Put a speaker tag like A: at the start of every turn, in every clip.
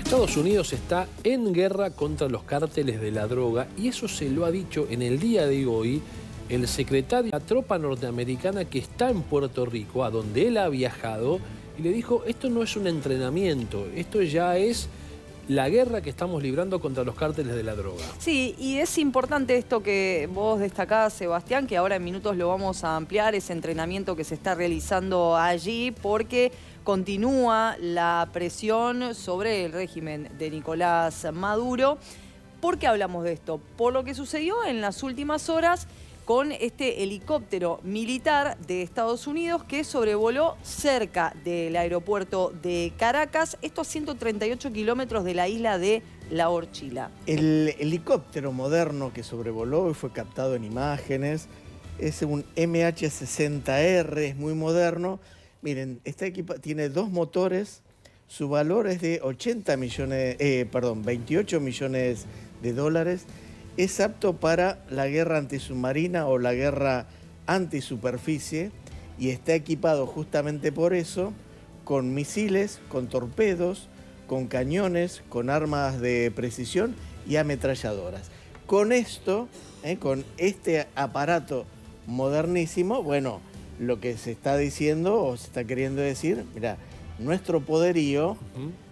A: Estados Unidos está en guerra contra los cárteles de la droga y eso se lo ha dicho en el día de hoy el secretario de la tropa norteamericana que está en Puerto Rico, a donde él ha viajado, y le dijo, esto no es un entrenamiento, esto ya es la guerra que estamos librando contra los cárteles de la droga.
B: Sí, y es importante esto que vos destacás, Sebastián, que ahora en minutos lo vamos a ampliar, ese entrenamiento que se está realizando allí, porque continúa la presión sobre el régimen de Nicolás Maduro. ¿Por qué hablamos de esto? Por lo que sucedió en las últimas horas con este helicóptero militar de Estados Unidos que sobrevoló cerca del aeropuerto de Caracas, esto a 138 kilómetros de la isla de La Orchila.
C: El helicóptero moderno que sobrevoló y fue captado en imágenes es un MH-60R, es muy moderno. Miren, este equipo tiene dos motores, su valor es de 28 millones de dólares. Es apto para la guerra antisubmarina o la guerra antisuperficie y está equipado justamente por eso con misiles, con torpedos, con cañones, con armas de precisión y ametralladoras. Con esto, con este aparato modernísimo, bueno, lo que se está diciendo o se está queriendo decir, mira, nuestro poderío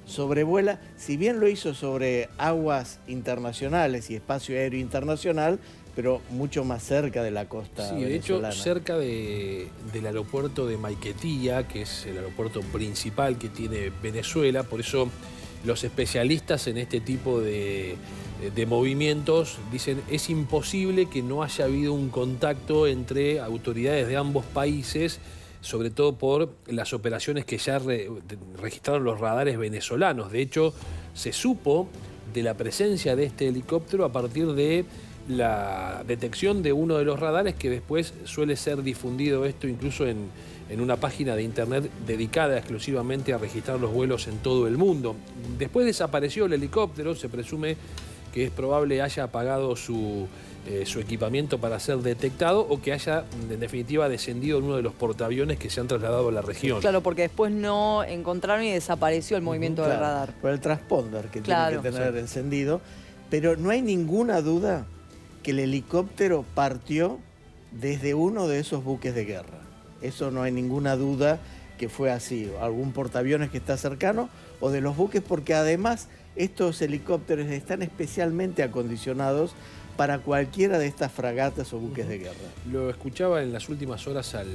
C: sobrevuela, si bien lo hizo sobre aguas internacionales y espacio aéreo internacional, pero mucho más cerca de la costa venezolana.
A: De hecho, cerca del aeropuerto de Maiquetía, que es el aeropuerto principal que tiene Venezuela. Por eso los especialistas en este tipo de movimientos dicen es imposible que no haya habido un contacto entre autoridades de ambos países, sobre todo por las operaciones que ya registraron los radares venezolanos. De hecho, se supo de la presencia de este helicóptero a partir de la detección de uno de los radares, que después suele ser difundido esto incluso en una página de internet dedicada exclusivamente a registrar los vuelos en todo el mundo. Después desapareció el helicóptero, se presume que es probable haya apagado su equipamiento para ser detectado o que haya, en definitiva, descendido en uno de los portaaviones que se han trasladado a la región.
B: Claro, porque después no encontraron y desapareció el movimiento del radar.
C: Por el transponder que tiene que tener encendido. Pero no hay ninguna duda que el helicóptero partió desde uno de esos buques de guerra. Eso no hay ninguna duda que fue así. Algún portaaviones que está cercano o de los buques, porque además estos helicópteros están especialmente acondicionados para cualquiera de estas fragatas o buques de guerra.
A: Lo escuchaba en las últimas horas al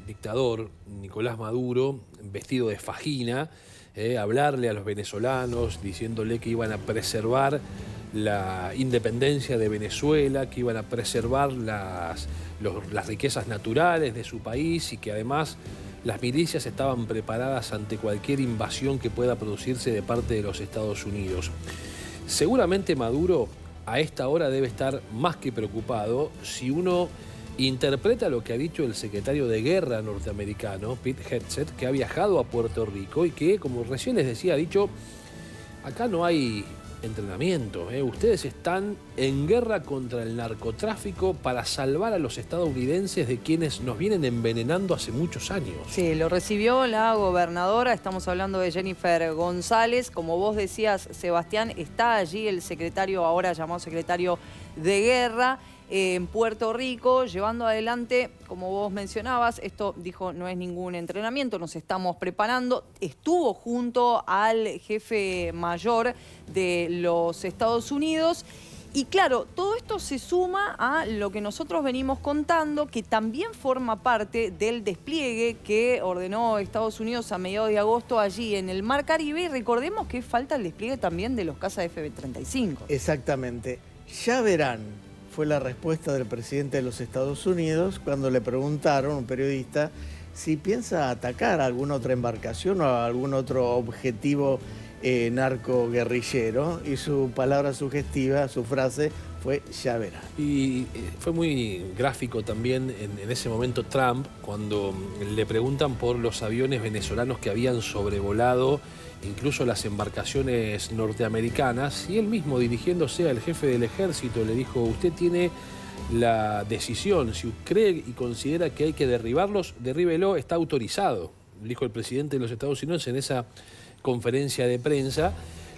A: dictador Nicolás Maduro, vestido de fajina, hablarle a los venezolanos, diciéndole que iban a preservar la independencia de Venezuela, que iban a preservar las riquezas naturales de su país y que además las milicias estaban preparadas ante cualquier invasión que pueda producirse de parte de los Estados Unidos. Seguramente Maduro a esta hora debe estar más que preocupado si uno interpreta lo que ha dicho el secretario de Guerra norteamericano, Pete Hegseth, que ha viajado a Puerto Rico y que, como recién les decía, ha dicho, acá no hay entrenamiento, ustedes están en guerra contra el narcotráfico para salvar a los estadounidenses de quienes nos vienen envenenando hace muchos años.
B: Sí, lo recibió la gobernadora, estamos hablando de Jennifer González. Como vos decías, Sebastián, está allí el secretario, ahora llamado secretario de Guerra, en Puerto Rico, llevando adelante, como vos mencionabas, esto dijo no es ningún entrenamiento, nos estamos preparando. Estuvo junto al jefe mayor de los Estados Unidos. Y claro, todo esto se suma a lo que nosotros venimos contando, que también forma parte del despliegue que ordenó Estados Unidos a mediados de agosto allí en el Mar Caribe. Y recordemos que falta el despliegue también de los cazas F-35.
C: Exactamente. Ya verán, fue la respuesta del presidente de los Estados Unidos cuando le preguntaron a un periodista si piensa atacar a alguna otra embarcación o a algún otro objetivo narco-guerrillero, y su palabra sugestiva, su frase fue ya verán.
A: Y fue muy gráfico también en ese momento Trump, cuando le preguntan por los aviones venezolanos que habían sobrevolado incluso las embarcaciones norteamericanas, y él mismo, dirigiéndose al jefe del ejército, le dijo, usted tiene la decisión, si cree y considera que hay que derribarlos, derríbelo, está autorizado, dijo el presidente de los Estados Unidos en esa conferencia de prensa.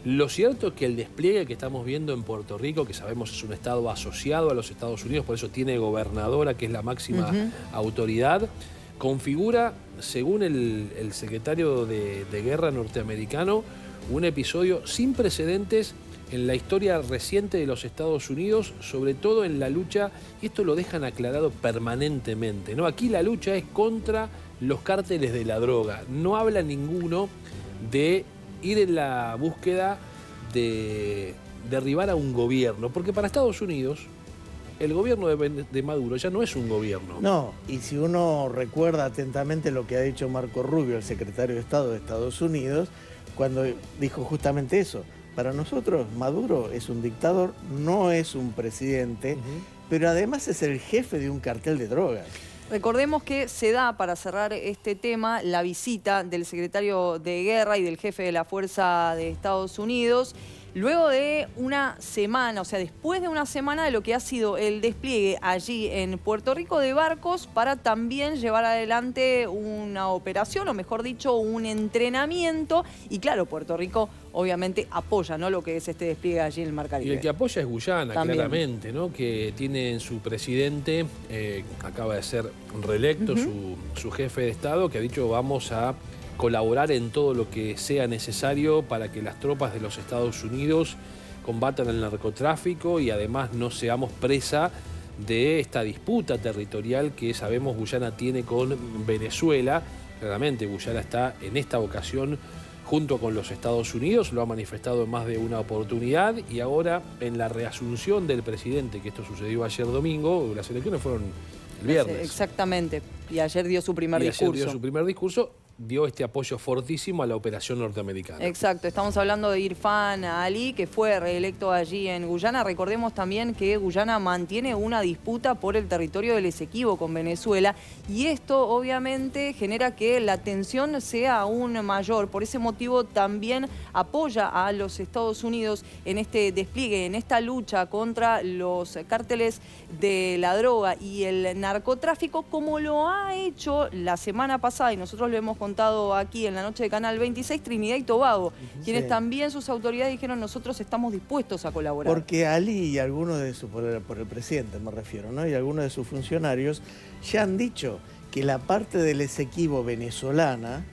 A: Lo cierto es que el despliegue que estamos viendo en Puerto Rico, que sabemos es un estado asociado a los Estados Unidos, por eso tiene gobernadora, que es la máxima autoridad, configura, según el secretario de Guerra norteamericano, un episodio sin precedentes en la historia reciente de los Estados Unidos, sobre todo en la lucha, y esto lo dejan aclarado permanentemente, ¿no? Aquí la lucha es contra los cárteles de la droga. No habla ninguno de ir en la búsqueda de derribar a un gobierno, porque para Estados Unidos el gobierno de Maduro ya no es un gobierno.
C: No, y si uno recuerda atentamente lo que ha dicho Marco Rubio, el secretario de Estado de Estados Unidos, cuando dijo justamente eso: para nosotros Maduro es un dictador, no es un presidente, pero además es el jefe de un cartel de drogas.
B: Recordemos que se da, para cerrar este tema, la visita del secretario de Guerra y del jefe de la Fuerza de Estados Unidos, luego de una semana, o sea, después de una semana de lo que ha sido el despliegue allí en Puerto Rico de barcos para también llevar adelante una operación, o mejor dicho, un entrenamiento. Y claro, Puerto Rico obviamente apoya, ¿no?, lo que es este despliegue allí en el Mar Caribe.
A: Y el que apoya es Guyana,
B: también,
A: claramente, ¿no?, que tiene en su presidente, acaba de ser reelecto, su jefe de Estado, que ha dicho: vamos a colaborar en todo lo que sea necesario para que las tropas de los Estados Unidos combatan el narcotráfico y además no seamos presa de esta disputa territorial que sabemos Guyana tiene con Venezuela. Claramente Guyana está en esta ocasión junto con los Estados Unidos, lo ha manifestado en más de una oportunidad, y ahora en la reasunción del presidente, que esto sucedió ayer domingo, las elecciones fueron el viernes.
B: Exactamente, y ayer dio su primer discurso.
A: Ayer dio su primer discurso, dio este apoyo fortísimo a la operación norteamericana.
B: Exacto, estamos hablando de Irfan Ali, que fue reelecto allí en Guyana. Recordemos también que Guyana mantiene una disputa por el territorio del Esequibo con Venezuela, y esto obviamente genera que la tensión sea aún mayor. Por ese motivo también apoya a los Estados Unidos en este despliegue, en esta lucha contra los cárteles de la droga y el narcotráfico, como lo ha hecho la semana pasada, y nosotros lo hemos contado aquí en la noche de Canal 26, Trinidad y Tobago, quienes también sus autoridades dijeron: nosotros estamos dispuestos a colaborar.
C: Porque Ali y algunos de sus, por el presidente me refiero, ¿no?, y algunos de sus funcionarios ya han dicho que la parte del Esequibo venezolana,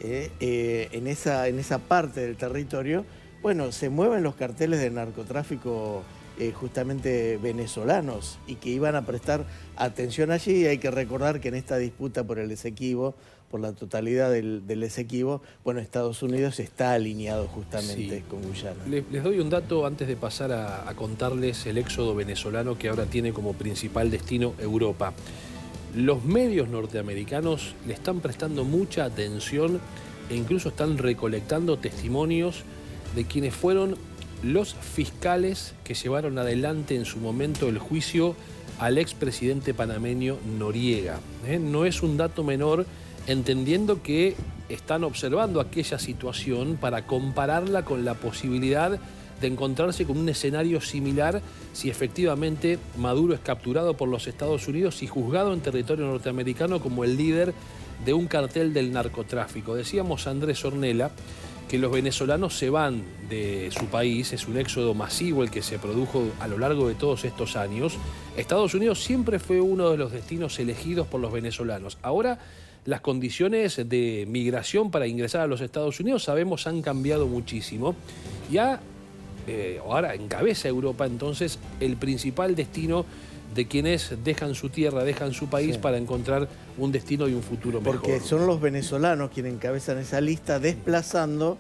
C: en esa parte del territorio, bueno, se mueven los carteles de narcotráfico justamente venezolanos, y que iban a prestar atención allí. Y hay que recordar que en esta disputa por el Esequibo, por la totalidad del Esequibo, bueno, Estados Unidos está alineado justamente con Guyana.
A: Les doy un dato antes de pasar a contarles el éxodo venezolano, que ahora tiene como principal destino Europa. Los medios norteamericanos le están prestando mucha atención e incluso están recolectando testimonios de quienes fueron los fiscales que llevaron adelante en su momento el juicio al expresidente panameño Noriega. No es un dato menor, entendiendo que están observando aquella situación para compararla con la posibilidad de encontrarse con un escenario similar si efectivamente Maduro es capturado por los Estados Unidos y juzgado en territorio norteamericano como el líder de un cartel del narcotráfico. Decíamos Andrés Ornella que los venezolanos se van de su país, es un éxodo masivo el que se produjo a lo largo de todos estos años. Estados Unidos siempre fue uno de los destinos elegidos por los venezolanos. Ahora las condiciones de migración para ingresar a los Estados Unidos, sabemos, han cambiado muchísimo. Ahora encabeza Europa entonces el principal destino de quienes dejan su tierra, dejan su país para encontrar un destino y un futuro mejor.
C: Porque son los venezolanos quienes encabezan esa lista, desplazando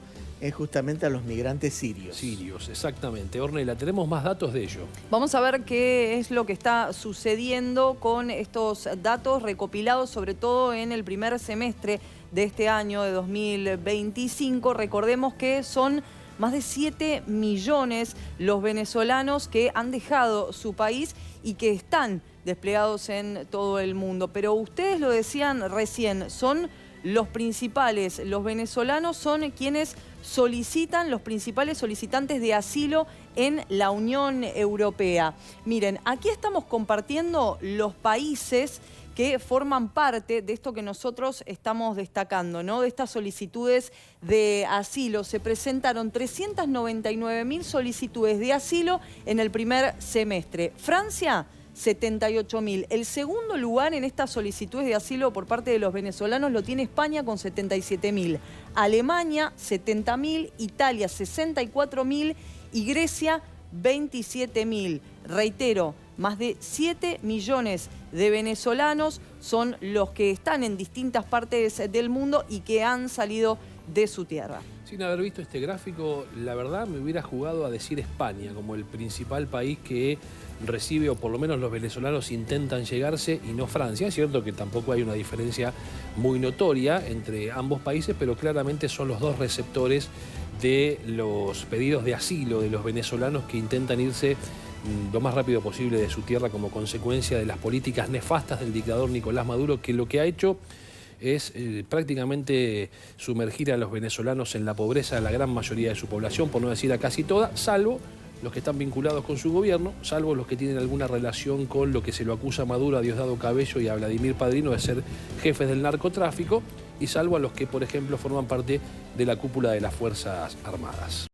C: justamente a los migrantes sirios.
A: Sirios, exactamente. Ornella, tenemos más datos de ello.
B: Vamos a ver qué es lo que está sucediendo con estos datos recopilados sobre todo en el primer semestre de este año de 2025. Recordemos que son más de 7 millones los venezolanos que han dejado su país y que están desplegados en todo el mundo. Pero ustedes lo decían recién, son los principales, los venezolanos son quienes solicitan, los principales solicitantes de asilo en la Unión Europea. Miren, aquí estamos compartiendo los países que forman parte de esto que nosotros estamos destacando, ¿no? De estas solicitudes de asilo. Se presentaron 399.000 solicitudes de asilo en el primer semestre. Francia, 78.000. El segundo lugar en estas solicitudes de asilo por parte de los venezolanos lo tiene España con 77.000. Alemania, 70.000. Italia, 64.000. Y Grecia, 27.000. Reitero, más de 7 millones de venezolanos son los que están en distintas partes del mundo y que han salido de su tierra.
A: Sin haber visto este gráfico, la verdad me hubiera jugado a decir España como el principal país que recibe, o por lo menos los venezolanos intentan llegarse, y no Francia. Es cierto que tampoco hay una diferencia muy notoria entre ambos países, pero claramente son los dos receptores de los pedidos de asilo de los venezolanos que intentan irse lo más rápido posible de su tierra como consecuencia de las políticas nefastas del dictador Nicolás Maduro, que lo que ha hecho es prácticamente sumergir a los venezolanos en la pobreza de la gran mayoría de su población, por no decir a casi toda, salvo los que están vinculados con su gobierno, salvo los que tienen alguna relación con lo que se lo acusa a Maduro, a Diosdado Cabello y a Vladimir Padrino de ser jefes del narcotráfico, y salvo a los que, por ejemplo, forman parte de la cúpula de las Fuerzas Armadas.